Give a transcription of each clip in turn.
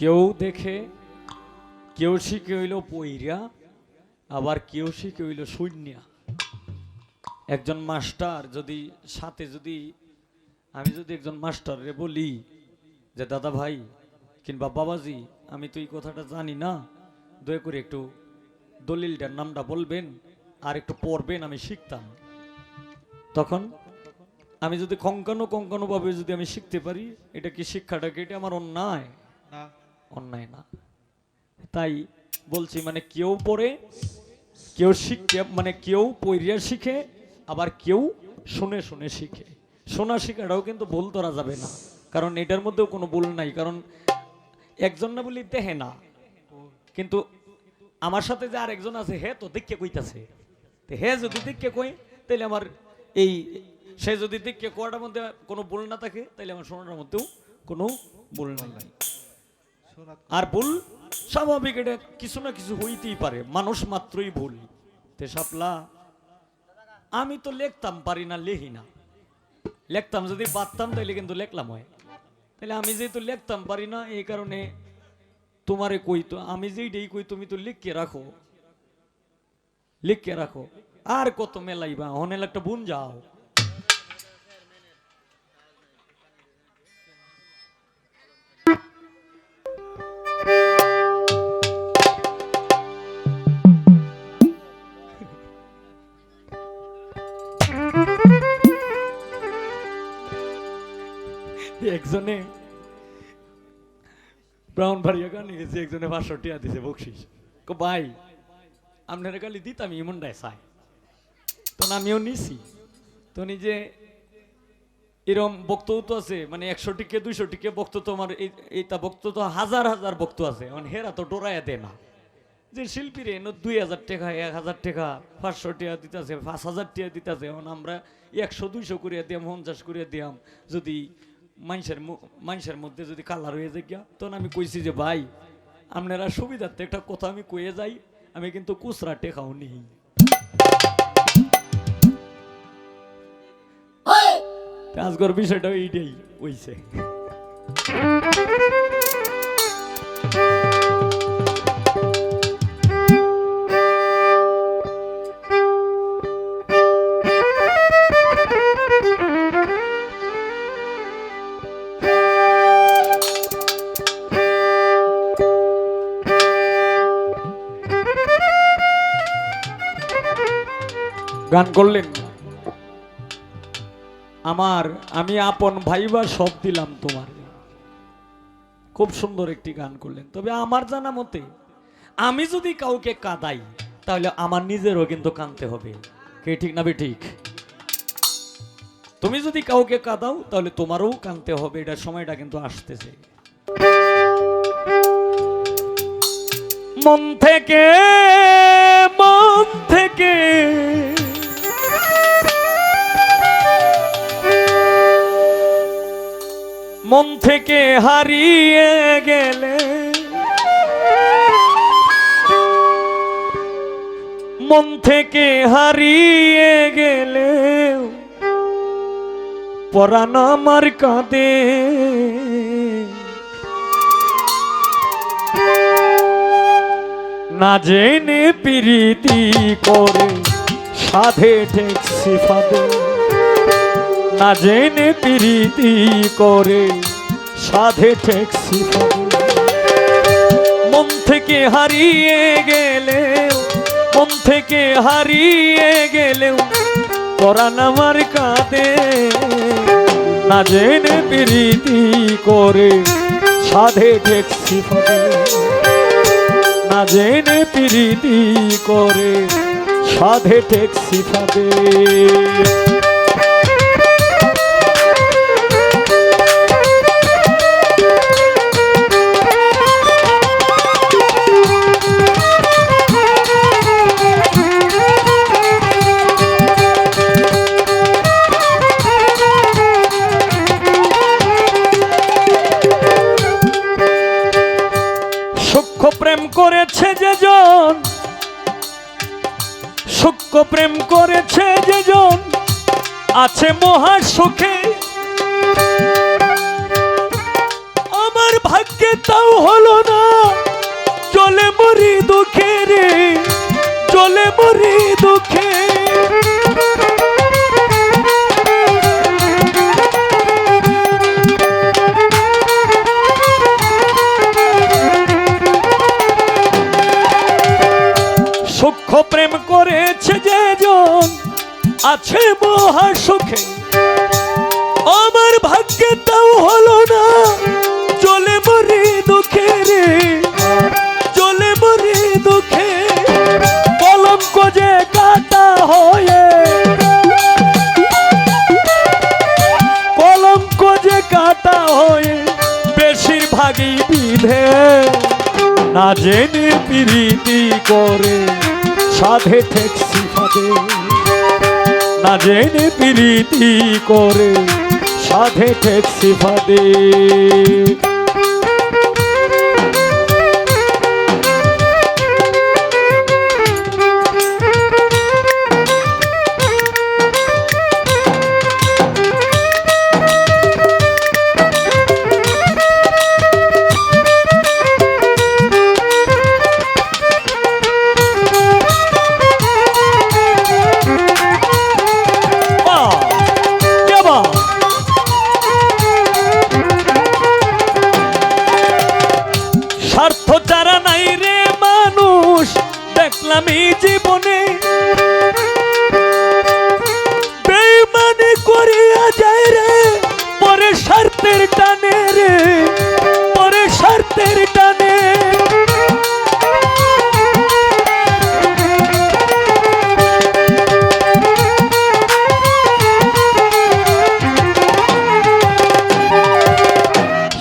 কেউ দেখে, কেউ শিখে হইল পইরা, আবার কেউ শিখে হইল শূন্যা। একজন মাস্টার যদি সাথে যদি আমি যদি একজন মাস্টারে বলি যে দাদা ভাই কিংবা বাবাজি আমি তো এই কথাটা জানি না, দয়া করে একটু দলিলটার নামটা বলবেন আর একটু পড়বেন, আমি শিখতাম। তখন আমি যদি কঙ্কানো ভাবে যদি আমি শিখতে পারি, এটা কি শিক্ষাটাকে এটা আমার অন্যায় না, অন্যায় না। তাই বলছি মানে কেউ পড়ে, কেউ শিখে, মানে কেউ পড়িয়া শিখে, আবার কেউ শুনে শুনে শিখে। শোনা শিখাটাও কিন্তু ভুল ধরা যাবে না, কারণ এটার মধ্যেও কোনো ভুল নাই। কারণ একজন না বলি দেহে না, কিন্তু আমার সাথে যে আর একজন আছে হে তো দেখে কইতাছে, হে যদি দেখে কই তাইলে আমার এই সে যদি দেখে কোয়াটার মধ্যে কোনো ভুল না থাকে তাইলে আমার শোনার মধ্যেও কোনো ভুল নাই। আর ভুল স্বাভাবিক, এটা কিছু না কিছু হইতেই পারে, মানুষ মাত্রই ভুল। তে শাপলা আমি তো লিখতাম পারি না, লেহি না। লিখতাম যদি পারতাম তাইলে কিন্তু লেখলাম হয়। তাহলে আমি যেহেতু লিখতাম পারি না, এই কারণে তোমারে কই তো আমি যেইটাই কই তুমি তো লিখকে রাখো, লিখকে রাখো। আর কত মেলাইবা, হনেল একটা বুন যাও। একজনে ব্রাউন ভারিয়া গান গেছে, একজনে 500 টাকা দিছে বকশিস। ভাই আপনারা খালি দিতাম ইমনটাই চাই, তখন আমিও নিছি। তো নিজে এরম বক্তব্য তো আছে, মানে 100 টিকে 200 টিকে বক্তব্য তো আমার এইটা বক্তব্য তো হাজার হাজার বক্তব্য আছে, মানে হেরা তো ডোরাইয়া দেয় না। যে শিল্পীরে 2000 টাকা 1000 টাকা 500 টাকা দিতেছে, 5000 টাকা দিতেছে, এখন আমরা 100-200 করিয়া দিয়াম, 50 করিয়া দিয়াম। যদি মানুষের মধ্যে যদি কালার হয়ে যায় গিয়া, তখন আমি কইছি যে ভাই আপনারা সুবিধার্থে একটা কথা আমি কয়ে যাই, আমি কিন্তু কুচরা টেকাও নেই। আজকের বিষয়টা এইটাই হইছে। গান করলেন আমার, আমি আপন ভাইবা সব দিলাম তোমার, খুব সুন্দর একটি গান করলেন। তবে আমার জানা মতে আমি যদি কাউকে কাঁদাই তাহলে আমার নিজেরও কিন্তু কাঁদতে হবে, কে ঠিক না বে ঠিক? তুমি যদি কাউকে কাঁদাও তাহলে তোমারও কাঁদতে হবে, এটার সময়টা কিন্তু আসতেছে। মন থেকে মন থেকে হারিয়ে গেলে, মন থেকে হারিয়ে গেলে পরাণ আমার কাঁদে। না জেনে প্রীতি করে সাধে ঠেকছি ফাঁদে, না জেনে প্রীতি করে সাধে ঠেকছি ফাঁদে। মন থেকে হারিয়ে গেলেও, মন থেকে হারিয়ে গেলেও পরাণ আমার কাঁদে। না জেনে প্রীতি করে সাধে ঠেকছি ফাঁদে, না জেনে প্রীতি করে সাধে ঠেকছি ফাঁদে। প্রেম করেছে যেজন, সূক্ষ্ম প্রেম করেছে যেজন, আছে মহা সুখে। আমার ভাগ্যে তাও হলো না, চলে মরি দুঃখে রে, চলে মরি দুঃখে। সূক্ষ্ম প্রেম করেছে যে জন আছে মহা সুখে, আমার ভাগ্যে তাও হলো না, চলে মরি দুঃখে রে, চলে মরি দুঃখে। কলঙ্ক যে কাটা হয়ে, কলঙ্ক যে কাটা হয়ে বেশিরভাগই বিধে, না জেনে প্রীতি করে সাধে ঠেকছি ফাঁদে, না জেনে প্রীতি করে সাধে ঠেকছি ফাঁদে। স্বার্থ যারা নাই রে মানুষ দেখলাম এই জীবনে, বেইমানি করিয়া যায় রে পরে স্বার্থের টানে রে, পরে স্বার্থের টানে।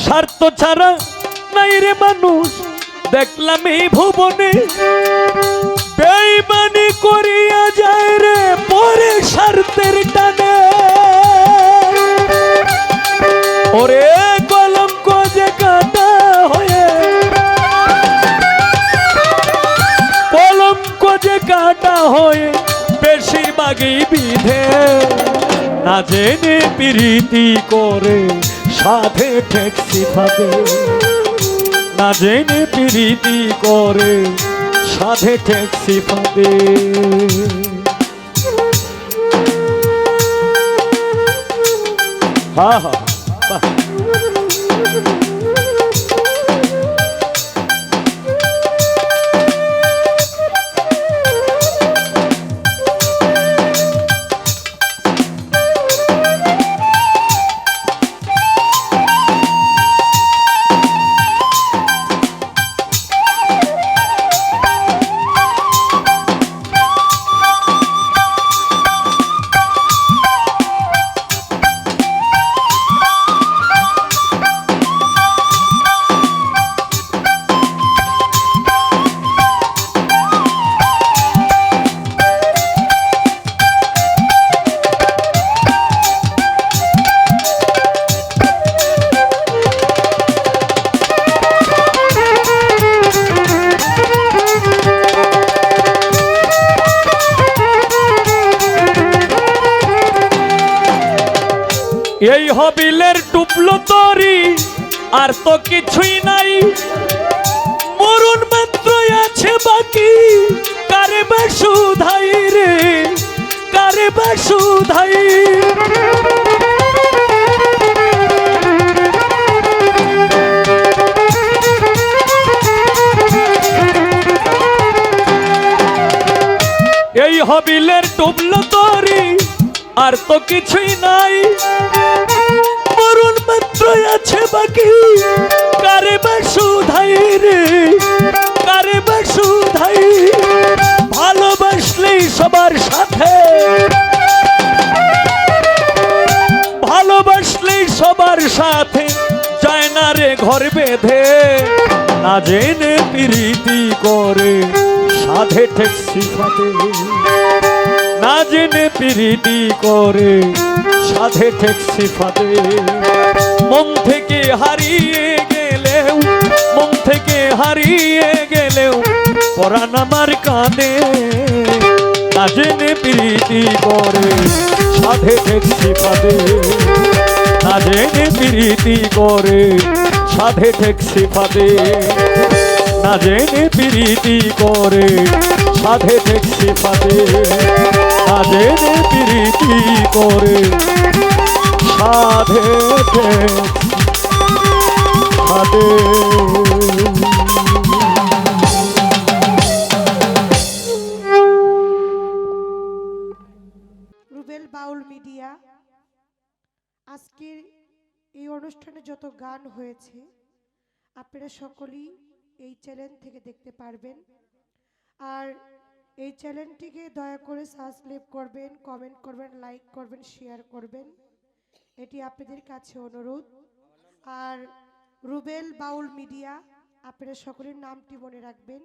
স্বার্থ ছাড়া নাই রে মানুষ দেখলাম এই ভুবনে, বেইমানি করিয়া যায় রে পরে স্বার্থের টানে। ওরে কলঙ্ক যে কাটা হয়ে, কলঙ্ক যে কাটা হয়ে বেশিরভাগই বিধে, না জেনে প্রীতি করে সাধে ঠেকছি ফাঁদে, না জেনে প্রীতি করে সাধে ঠেকছি ফাঁদে। হা হা বাহ। এই হবিলের টুপলো তরি আর তো কিছুই নাই, মরণ মাত্র আছে বাকি, কারে বা শুধাই রে, কারে বা শুধাই। এই হবিলের টুপলো তরি আর তো কিছুই নাই, মরণ মাত্র আছে বাকি, কারে বা শুধাই রে, কারে বা শুধাই। ভালোবাসলেই সবার সাথে, ভালোবাসলেই সবার সাথে যায় না রে ঘর বেঁধে, না জেনে প্রীতি করে সাধে ঠেকছি ফাঁদে, না জেনে প্রীতি করে সাধে ঠেকছি ফাঁদে। মন থেকে হারিয়ে গেলেও, মন থেকে হারিয়ে গেলেও পরাণ আমার কাঁদে, না জেনে প্রীতি করে সাধে ঠেকছি ফাঁদে, না জেনে প্রীতি করে সাধে ঠেকছি ফাঁদে, না জেনে প্রীতি করে সাধে ঠেকছি ফাঁদে, না জেনে প্রীতি করে সাধে ঠেকছি ফাঁদে। রুবেল বাউল মিডিয়া আজকের এই অনুষ্ঠানে যত গান হয়েছে আপনারা সকলেই এই চ্যানেল থেকে দেখতে পারবেন। আর এই চ্যানেলটিকে দয়া করে সাবস্ক্রাইব করবেন, কমেন্ট করবেন, লাইক করবেন, শেয়ার করবেন, এটি আপনাদের কাছে অনুরোধ। আর রুবেল বাউল মিডিয়া আপনারা সকলের নামটি মনে রাখবেন।